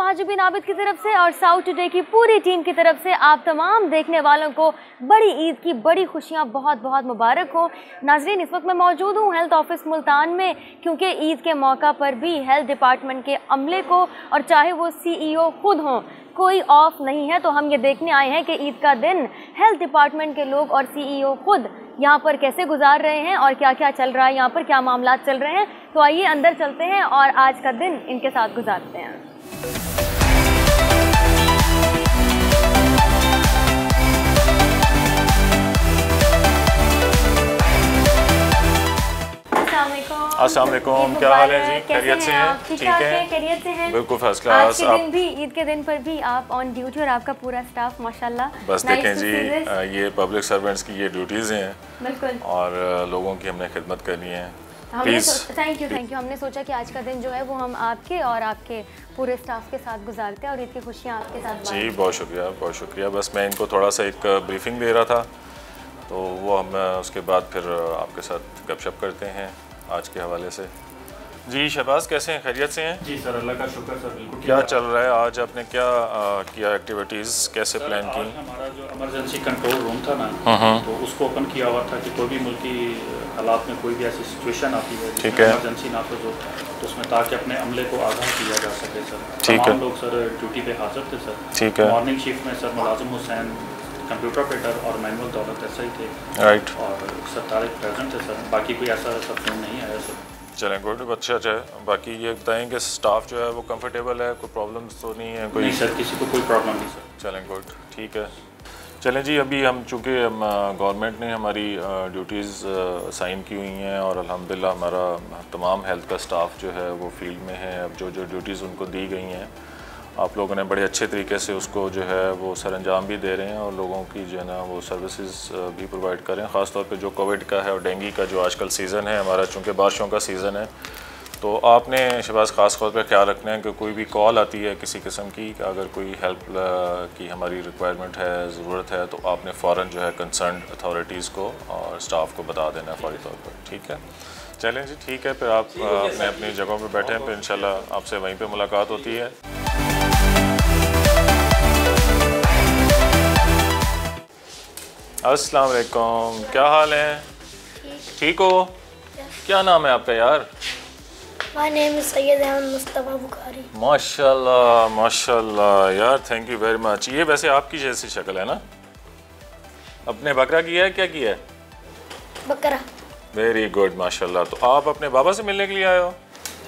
माजुबिन आबिद की तरफ से और साउथ टुडे की पूरी टीम की तरफ से आप तमाम देखने वालों को बड़ी ईद की बड़ी खुशियां बहुत बहुत मुबारक हो। नाजरीन, इस वक्त मैं मौजूद हूँ हेल्थ ऑफिस मुल्तान में, क्योंकि ईद के मौका पर भी हेल्थ डिपार्टमेंट के अमले को और चाहे वो CEO खुद हों, कोई ऑफ नहीं है। तो हम ये देखने आए हैं कि ईद का दिन हेल्थ डिपार्टमेंट के लोग और CEO खुद यहाँ पर कैसे गुजार रहे हैं और क्या क्या चल रहा है, यहाँ पर क्या मामलात चल रहे हैं। तो आइए अंदर चलते हैं और आज का दिन इनके साथ गुजारते हैं। अस्सलाम वालेकुम, क्या हाल है जी? खैरियत से हैं? ठीक है, खैरियत से हैं? बिल्कुल फर्स्ट क्लास। आज के दिन भी, ईद के दिन पर भी आप ऑन ड्यूटी और आपका पूरा स्टाफ माशाल्लाह। बस देखें जी, ये पब्लिक सर्वेंट्स की ये ड्यूटीज़ हैं। बिल्कुल। और लोगों की हमने खिदमत करनी है। Thank you. हमने सोचा कि आज का दिन जो है वो हम आपके और आपके पूरे स्टाफ के साथ गुजारते हैं और ईद की खुशियाँ आपके साथ। जी बहुत शुक्रिया। बस मैं इनको थोड़ा सा एक ब्रीफिंग दे रहा था, तो वो हम उसके बाद फिर आपके साथ गपशप करते हैं आज के हवाले से। जी शहबाज, कैसे हैं? खैरियत से हैं? जी सर, अल्लाह का शुक्र सर। बिल्कुल। क्या चल रहा है आज? आपने क्या किया एक्टिविटीज़, कैसे प्लान की? हमारा जो इमरजेंसी कंट्रोल रूम था ना, तो उसको ओपन किया हुआ था कि कोई भी मुल्की हालात में कोई भी ऐसी सिचुएशन आती है जिसमें इमरजेंसी नाफिज हो, तो उसमें ताकि अपने अमले को आगाह किया जा सके सर। तमाम लोग सर ड्यूटी पे हाजिर थे सर। ठीक है। मॉर्निंग शिफ्ट में सर मुलाजिम हुसैन, कंप्यूटर ऑपरेटर और मैनुअल दौलत ऐसा ही थे। राइट। और सर तारिक प्रेजेंट थे सर। बाकी कोई ऐसा सब फोन नहीं आया सर। चलें, गुड, अच्छा है। बाकी ये बताएं कि स्टाफ जो है वो कंफर्टेबल है, कोई प्रॉब्लम्स तो नहीं है? कोई नहीं सर, किसी को कोई प्रॉब्लम नहीं सर। चलें, गुड, ठीक है। चलें जी, अभी हम चूँकि गवर्नमेंट ने हमारी ड्यूटीज़ साइन की हुई हैं और अल्हम्दुलिल्लाह हमारा तमाम हेल्थ का स्टाफ जो है वो फील्ड में है। अब जो ड्यूटीज़ उनको दी गई हैं, आप लोगों ने बड़े अच्छे तरीके से उसको जो है वो सर अंजाम भी दे रहे हैं और लोगों की जो है ना वो सर्विसेज भी प्रोवाइड कर रहे हैं। ख़ास तौर पे जो कोविड का है और डेंगू का जो आजकल सीज़न है हमारा, चूँकि बारिशों का सीज़न है, तो आपने शहबाज ख़ास तौर पे ख्याल रखना है कि कोई भी कॉल आती है किसी किस्म की, अगर कोई हेल्प की हमारी रिक्वायरमेंट है, ज़रूरत है, तो आपने फ़ौरन जो है कंसर्न अथॉरिटीज़ को और स्टाफ को बता देना है फ़ौरी तौर पर। ठीक है, चलें जी, ठीक है। फिर आप अपने अपनी जगहों पर बैठे हैं, फिर इंशाल्लाह आपसे वहीं पर मुलाकात होती है। अस्सलाम वालेकुम, क्या हाल है? ठीक हो? क्या नाम है आपका यार? My name is Syed Ahmad Mustafa Bukhari. माशाल्लाह यार, थैंक यू वेरी मच। ये वैसे आपकी जैसी शक्ल है ना? अपने बकरा किया है? क्या किया है? बकरा। वेरी गुड, माशाल्लाह। तो आप अपने बाबा से मिलने के लिए आए हो?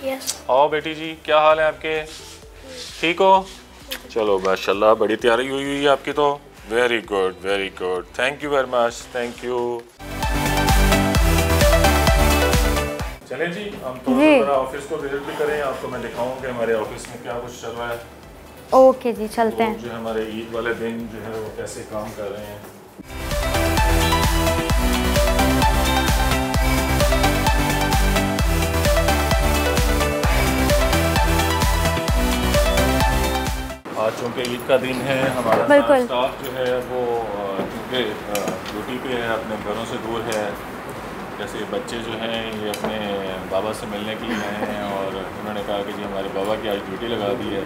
यस। आओ बेटी जी, क्या हाल है आपके? ठीक हो? चलो माशाल्लाह, बड़ी तैयारी हुई है आपकी तो। Very good, thank you very much, thank you. चलें जी, हम तो ज़रा ऑफिस को विजिट भी करें, आपको मैं दिखाऊं कि हमारे ऑफिस में क्या कुछ चल रहा है। ओके जी, चलते हैं। जो हमारे ईद वाले दिन जो है वो कैसे काम कर रहे हैं। आज चूँकि ईद का दिन है, हमारा स्टाफ जो है वो चूँकि ड्यूटी पे है, अपने घरों से दूर है। जैसे बच्चे जो हैं ये अपने बाबा से मिलने के लिए आए हैं और उन्होंने कहा कि जी हमारे बाबा की आज ड्यूटी लगा दी है,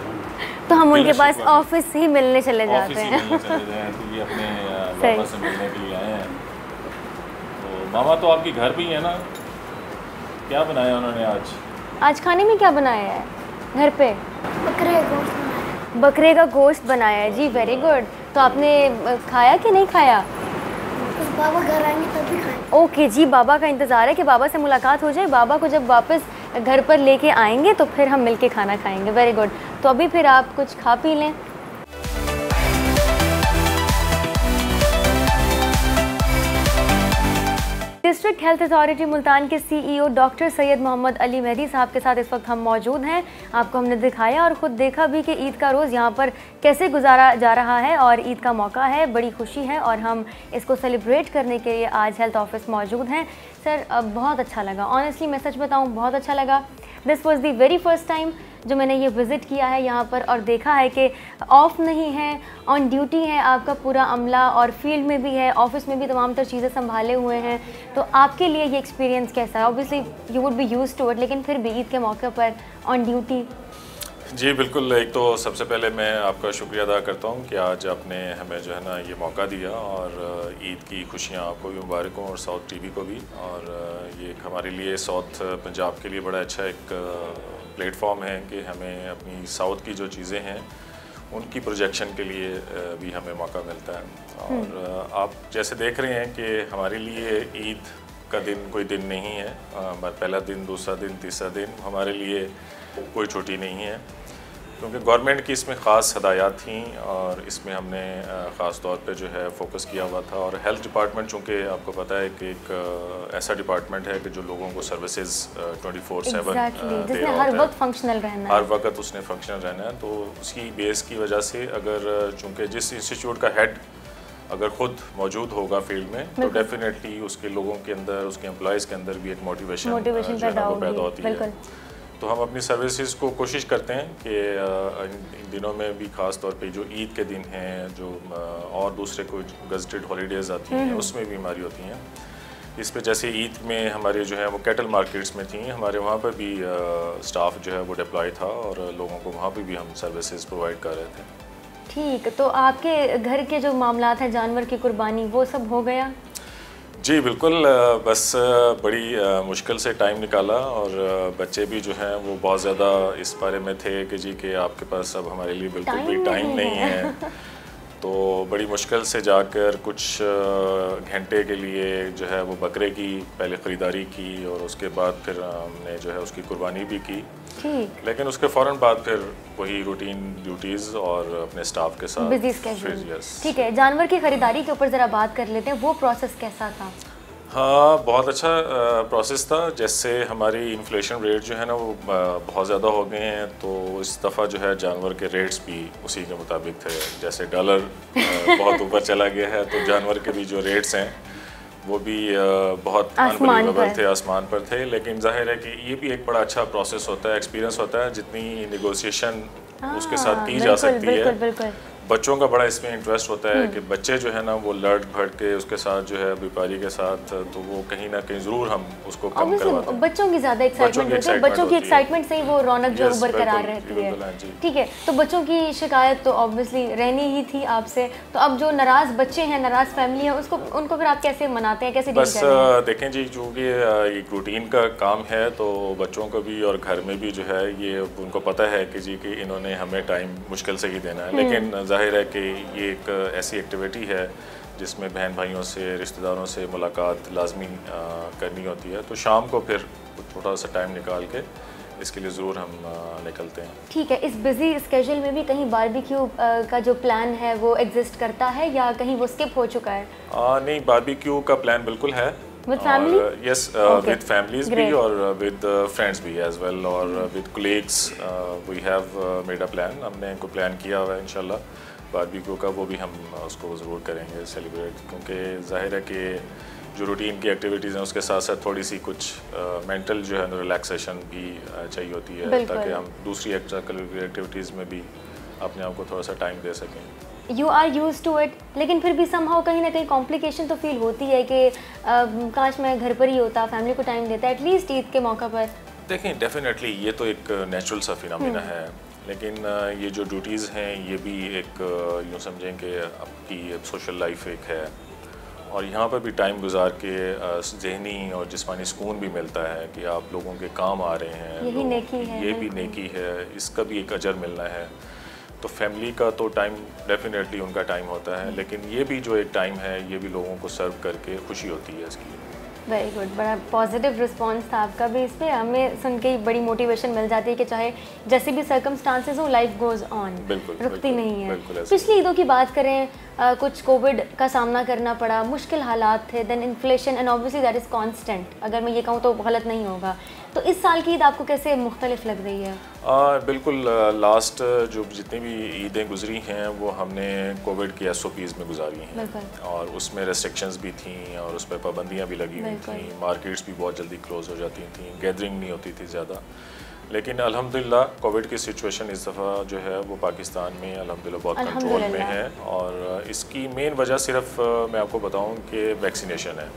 तो हम उनके पास ऑफिस ही मिलने चले जाते हैं। तो ये अपने बाबा से मिलने के लिए आए हैं। तो मामा तो आपकी घर पे ही है ना? क्या बनाया उन्होंने आज? आज खाने में क्या बनाया है घर पे? बकरे का गोश्त बनाया है जी, वेरी गुड। तो आपने खाया कि नहीं खाया? बाबा घर आएंगे तब भी खाएंगे। ओके जी, बाबा का इंतज़ार है कि बाबा से मुलाकात हो जाए। बाबा को जब वापस घर पर लेके आएंगे तो फिर हम मिलके खाना खाएंगे। Very good. तो अभी फिर आप कुछ खा पी लें। डिस्ट्रिक्ट हेल्थ अथॉरिटी मुल्तान के CEO डॉक्टर सैयद मोहम्मद अली मेहदी साहब के साथ इस वक्त हम मौजूद हैं। आपको हमने दिखाया और ख़ुद देखा भी कि ईद का रोज़ यहाँ पर कैसे गुजारा जा रहा है और ईद का मौका है, बड़ी खुशी है और हम इसको सेलिब्रेट करने के लिए आज हेल्थ ऑफिस मौजूद हैं। सर बहुत अच्छा लगा, ऑनेस्टली मैं सच बताऊँ बहुत अच्छा लगा। This was the very first time जो मैंने ये विज़िट किया है यहाँ पर और देखा है कि ऑफ नहीं है, ऑन ड्यूटी है आपका पूरा अमला और फील्ड में भी है, ऑफिस में भी तमाम तर चीज़ें संभाले हुए हैं। तो आपके लिए ये एक्सपीरियंस कैसा है? Obviously you would be used to it, लेकिन फिर भी ईद के मौके पर ऑन ड्यूटी। जी बिल्कुल, एक तो सबसे पहले मैं आपका शुक्रिया अदा करता हूँ कि आज आपने हमें जो है ना ये मौका दिया, और ईद की खुशियाँ आपको भी मुबारक हों और साउथ टीवी को भी। और ये एक हमारे लिए साउथ पंजाब के लिए बड़ा अच्छा एक प्लेटफॉर्म है कि हमें अपनी साउथ की जो चीज़ें हैं उनकी प्रोजेक्शन के लिए भी हमें मौका मिलता है। और आप जैसे देख रहे हैं कि हमारे लिए ईद का दिन कोई दिन नहीं है, पहला दिन, दूसरा दिन, तीसरा दिन हमारे लिए कोई छुट्टी नहीं है, क्योंकि गवर्नमेंट की इसमें ख़ास हदायत थी और इसमें हमने ख़ास तौर पे जो है फोकस किया हुआ था। और हेल्थ डिपार्टमेंट, चूँकि आपको पता है कि एक ऐसा डिपार्टमेंट है कि जो लोगों को सर्विसेज 24/7 दे रहा हर होता वक्त फंक्शनल रहना है, हर वक्त उसने फंक्शनल रहना है। तो उसकी बेस की वजह से अगर चूँकि जिस इंस्टीट्यूट का हेड अगर खुद मौजूद होगा फील्ड में तो डेफिनेटली उसके लोगों के अंदर, उसके एम्प्लॉयज़ के अंदर भी एक मोटिवेशन पैदा होती है। तो हम अपनी सर्विसेज को कोशिश करते हैं कि इन दिनों में भी ख़ास तौर पे जो ईद के दिन हैं, जो और दूसरे कोई गज़टेड हॉलीडेज़ आती हैं उसमें भी हमारी होती हैं। इस पे जैसे ईद में हमारे जो है वो कैटल मार्केट्स में थी, हमारे वहाँ पर भी स्टाफ जो है वो डिप्लॉय था और लोगों को वहाँ पर भी हम सर्विसेज प्रोवाइड कर रहे थे। ठीक, तो आपके घर के जो मामलात हैं, जानवर की कुर्बानी, वो सब हो गया? जी बिल्कुल, बस बड़ी मुश्किल से टाइम निकाला और बच्चे भी जो हैं वो बहुत ज़्यादा इस बारे में थे कि जी कि आपके पास अब हमारे लिए बिल्कुल भी टाइम नहीं है। तो बड़ी मुश्किल से जाकर कुछ घंटे के लिए जो है वो बकरे की पहले ख़रीदारी की और उसके बाद फिर हमने जो है उसकी कुर्बानी भी की। लेकिन उसके फ़ौरन बाद फिर वही रूटीन ड्यूटीज़ और अपने स्टाफ के साथ बिजी स्केड्यूल। ठीक है, जानवर की ख़रीदारी के ऊपर ज़रा बात कर लेते हैं, वो प्रोसेस कैसा था? हाँ, बहुत अच्छा प्रोसेस था। जैसे हमारी इन्फ्लेशन रेट जो है ना वो बहुत ज़्यादा हो गए हैं, तो इस दफ़ा जो है जानवर के रेट्स भी उसी के मुताबिक थे। जैसे डॉलर बहुत ऊपर चला गया है तो जानवर के भी जो रेट्स हैं वो भी बहुत अनबिलीवेबल थे, आसमान पर थे। लेकिन जाहिर है कि ये भी एक बड़ा अच्छा प्रोसेस होता है, एक्सपीरियंस होता है। जितनी नेगोशिएशन उसके साथ की जा सकती है, बच्चों का बड़ा इसमें इंटरेस्ट होता है कि बच्चे जो है ना वो लड़ भड़ के उसके साथ जो है व्यापारी के साथ, तो वो कहीं ना कहीं ज़रूर हम उसको कम करवाते हैं। बच्चों की ज़्यादा एक्साइटमेंट होती है, बच्चों की एक्साइटमेंट से ही वो रौनक जो बरकरार रहती है। ठीक है, तो बच्चों की शिकायत तो ऑब्वियसली रहनी ही थी आपसे, तो अब जो नाराज़ बच्चे हैं, नाराज़ फैमिली है, उनको फिर आप कैसे मनाते हैं, कैसे डील करते हैं? देखें जी, चूँकि एक रूटीन का काम है तो बच्चों को भी और घर में भी जो है ये उनको पता है कि जी कि इन्होंने हमें टाइम मुश्किल से ही देना है। लेकिन जाहिर है कि ये एक ऐसी एक्टिविटी है जिसमें बहन भाइयों से, रिश्तेदारों से मुलाकात लाजमी करनी होती है। तो शाम को फिर थोड़ा सा टाइम निकाल के इसके लिए ज़रूर हम निकलते हैं। ठीक है, इस बिजी स्केड्यूल में भी कहीं बारबेक्यू का जो प्लान है वो एग्जिस्ट करता है या कहीं वो स्किप हो चुका है? नहीं, बारबेक्यू का प्लान बिल्कुल है। With family? Yes, with families भी और with friends भी as well और with colleagues we have made a plan। हमने कोई प्लान किया हुआ है इंशाल्लाह बारबेक्यू का, वो भी हम उसको ज़रूर करेंगे सेलिब्रेट, क्योंकि जाहिर है कि जो रूटीन की एक्टिविटीज़ हैं उसके साथ साथ थोड़ी सी कुछ मेंटल जो है रिलैक्सेशन भी चाहिए होती है, ताकि हम दूसरी एक्स्ट्रा करिकुलर एक्टिविटीज़ में भी अपने आप को थोड़ा सा टाइम दे सकें। You are use to it, लेकिन फिर भी समहाउ कहीं ना कहीं कॉम्प्लिकेशन तो फील होती है कि काश मैं घर पर ही होता, फैमिली को टाइम देता एटलीस्ट ईद के मौका पर। देखें, डेफिनेटली ये तो एक नेचुरल सा फिनोमेना है, लेकिन ये जो ड्यूटीज़ हैं ये भी एक यूँ समझें कि आपकी सोशल लाइफ एक है और यहाँ पर भी टाइम गुजार के ज़हनी और जिस्मानी सुकून भी मिलता है कि आप लोगों के काम आ रहे हैं, यही नेकी है, ये भी नेकी है, इसका भी एक अजर मिलना है। तो फैमिली का तो टाइम डेफिनेटली उनका टाइम होता है, लेकिन ये भी जो एक टाइम है ये भी लोगों को सर्व करके खुशी होती है इसकी। वेरी गुड, बड़ा पॉजिटिव रिस्पांस था आपका भी इस पे, हमें सुन के बड़ी मोटिवेशन मिल जाती है कि चाहे जैसे भी सर्कमस्टांसेस हो लाइफ गोज़ ऑन, रुकती नहीं है। पिछली ईदों की बात करें, कुछ कोविड का सामना करना पड़ा, मुश्किल हालात थे, then inflation and obviously that is constant, अगर मैं ये कहूँ तो गलत नहीं होगा। तो इस साल की ईद आपको कैसे मुख्तलिफ लग रही है? बिल्कुल, लास्ट जो जितनी भी ईदें गुजरी हैं वो हमने कोविड की SOPs में गुजारी हैं और उसमें रेस्ट्रिक्शंस भी थी और उस पर पाबंदियाँ भी लगी हुई थी, मार्केट्स भी बहुत जल्दी क्लोज हो जाती थी, गैदरिंग नहीं होती थी ज़्यादा। लेकिन अल्हम्दुलिल्लाह कोविड की सिचुएशन इस दफ़ा जो है वो पाकिस्तान में अल्हम्दुलिल्लाह बहुत कंट्रोल में है, और इसकी मेन वजह सिर्फ मैं आपको बताऊं कि वैक्सीनेशन है।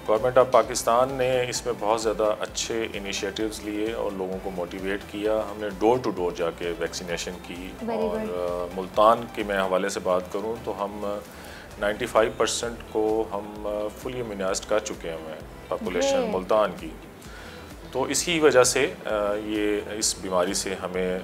गवर्नमेंट ऑफ पाकिस्तान ने इसमें बहुत ज़्यादा अच्छे इनिशिएटिव्स लिए और लोगों को मोटिवेट किया। हमने डोर टू डोर जाके वैक्सीनेशन की, और मुल्तान के मैं हवाले से बात करूँ तो हम 95% को हम फुली इम्यूनाइज्ड कर चुके हैं पॉपुलेशन मुल्तान की। तो इसी वजह से ये इस बीमारी से हमें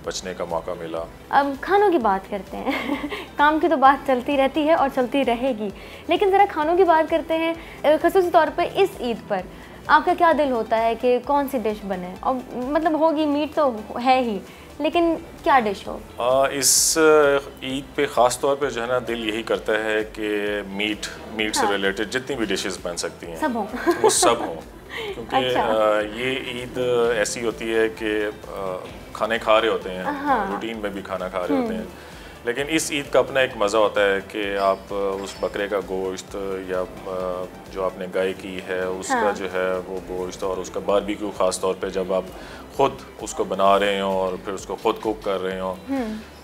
बचने का मौका मिला। अब खानों की बात करते हैं काम की तो बात चलती रहती है और चलती रहेगी, लेकिन ज़रा खानों की बात करते हैं। ख़ुसूसी तौर पे इस ईद पर आपका क्या दिल होता है कि कौन सी डिश बने? और मतलब होगी, मीट तो है ही, लेकिन क्या डिश हो? इस ईद पे ख़ास तौर पे जो है ना दिल यही करता है कि मीट से रिलेटेड जितनी भी डिशेस बन सकती हैं सब हों वो सब हों, क्योंकि ये ईद ऐसी होती है कि खाने खा रहे होते हैं, रूटीन में भी खाना खा रहे होते हैं, लेकिन इस ईद का अपना एक मज़ा होता है कि आप उस बकरे का गोश्त या जो आपने गाय की है उसका जो है वो गोश्त और उसका बारबेक्यू, ख़ास तौर पे जब आप खुद उसको बना रहे हो और फिर उसको खुद कुक कर रहे हो,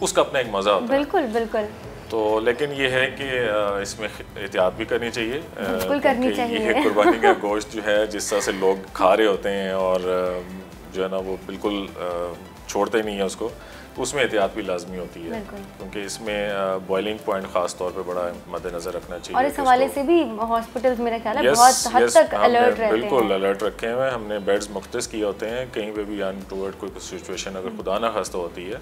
उसका अपना एक मज़ा होता है। बिल्कुल बिल्कुल। तो लेकिन ये है कि इसमें एहतियात भी करनी चाहिए, बिल्कुल करनी चाहिए। ये कुर्बानी का गोश्त जो है जिस तरह से लोग खा रहे होते हैं और जो है ना वो बिल्कुल छोड़ते नहीं है उसको, तो उसमें एहतियात भी लाजमी होती है, क्योंकि इसमें बॉइलिंग पॉइंट ख़ास तौर पे बड़ा मद्देनज़र रखना चाहिए। और इस हवाले से भी हॉस्पिटल्स मेरा ख्याल है बहुत हद तक अलर्ट रहते हैं। बिल्कुल अलर्ट रखे हुए हैं हमने, बेड्स मुख्तस किए होते हैं, कहीं पे भी अनटूवर्ड कोई सिचुएशन अगर खुदा न खास्ता होती है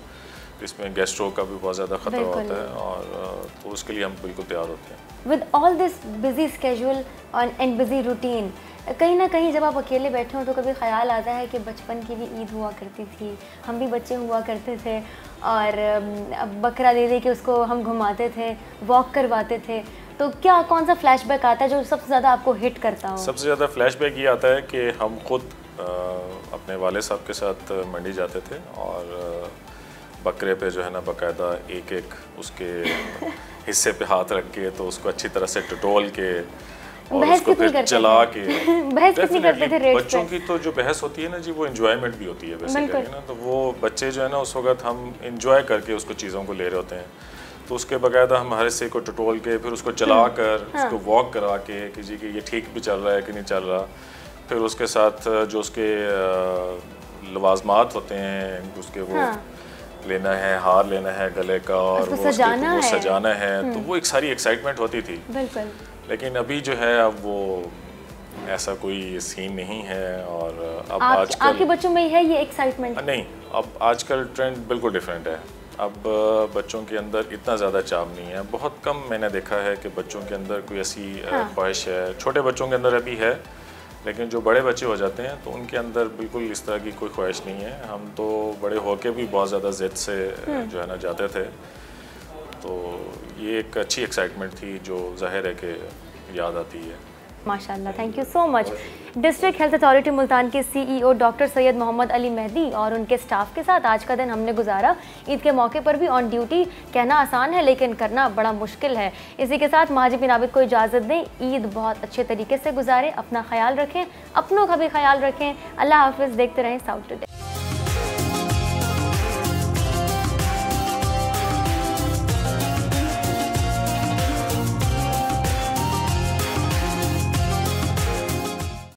इसमें गैस्ट्रो का भी बहुत ज़्यादा ख़तरा होता है, और तो उसके लिए हम बिल्कुल तैयार होते हैं। With all this busy schedule and busy routine, कहीं ना कहीं जब आप अकेले बैठे हो तो कभी ख्याल आता है कि बचपन की भी ईद हुआ करती थी, हम भी बच्चे हुआ करते थे और बकरा दे दे के उसको हम घुमाते थे, वॉक करवाते थे, तो क्या कौन सा फ्लैशबैक आता है जो सबसे ज़्यादा आपको हिट करता हो? सबसे ज़्यादा फ्लैशबैक ये आता है कि हम खुद अपने वाले साहब के साथ मंडी जाते थे और बकरे पे जो है ना बाकायदा एक एक उसके हिस्से पे हाथ रख के तो उसको अच्छी तरह से टटोल के और उसको फिर चला के बहस कितनी करते थे रेट पे? बच्चों की तो जो बहस होती है ना जी, वो एंजॉयमेंट भी होती है बेसिकली ना, तो वो बच्चे जो है ना उस वक्त हम एंजॉय करके उसको चीज़ों को ले रहे होते हैं, तो उसके बाकायदा हम हर हिस्से को टटोल के फिर उसको चला कर उसको वॉक करा के कि जी कि ये ठीक भी चल रहा है कि नहीं चल रहा, फिर उसके साथ जो उसके लवाजमात होते हैं उसके वो लेना है, हार लेना है गले का और वो सजाना है, तो वो एक सारी एक्साइटमेंट होती थी। बिल्कुल। लेकिन अभी जो है अब वो ऐसा कोई सीन नहीं है, और अब आजकल आपके बच्चों में है ये एक्साइटमेंट? नहीं, अब आजकल ट्रेंड बिल्कुल डिफरेंट है। अब बच्चों के अंदर इतना ज़्यादा चाव नहीं है, बहुत कम मैंने देखा है कि बच्चों के अंदर कोई ऐसी ख्वाहिश है। छोटे बच्चों के अंदर अभी है, लेकिन जो बड़े बच्चे हो जाते हैं तो उनके अंदर बिल्कुल इस तरह की कोई ख्वाहिश नहीं है। हम तो बड़े होके भी बहुत ज़्यादा ज़िद से जो है ना जाते थे, तो ये एक अच्छी एक्साइटमेंट थी जो जाहिर है कि याद आती है। माशाल्लाह, thank you so much. District health authority Multan के सीईओ डॉक्टर सैयद मोहम्मद अली मेहदी और उनके स्टाफ के साथ आज का दिन हमने गुजारा। ईद के मौके पर भी ऑन ड्यूटी कहना आसान है लेकिन करना बड़ा मुश्किल है। इसी के साथ माजी बिन आबिद को इजाज़त दें। ईद बहुत अच्छे तरीके से गुजारें, अपना ख्याल रखें, अपनों का भी ख्याल रखें। अल्लाह हाफिज़। देखते रहें साउथ टुडे।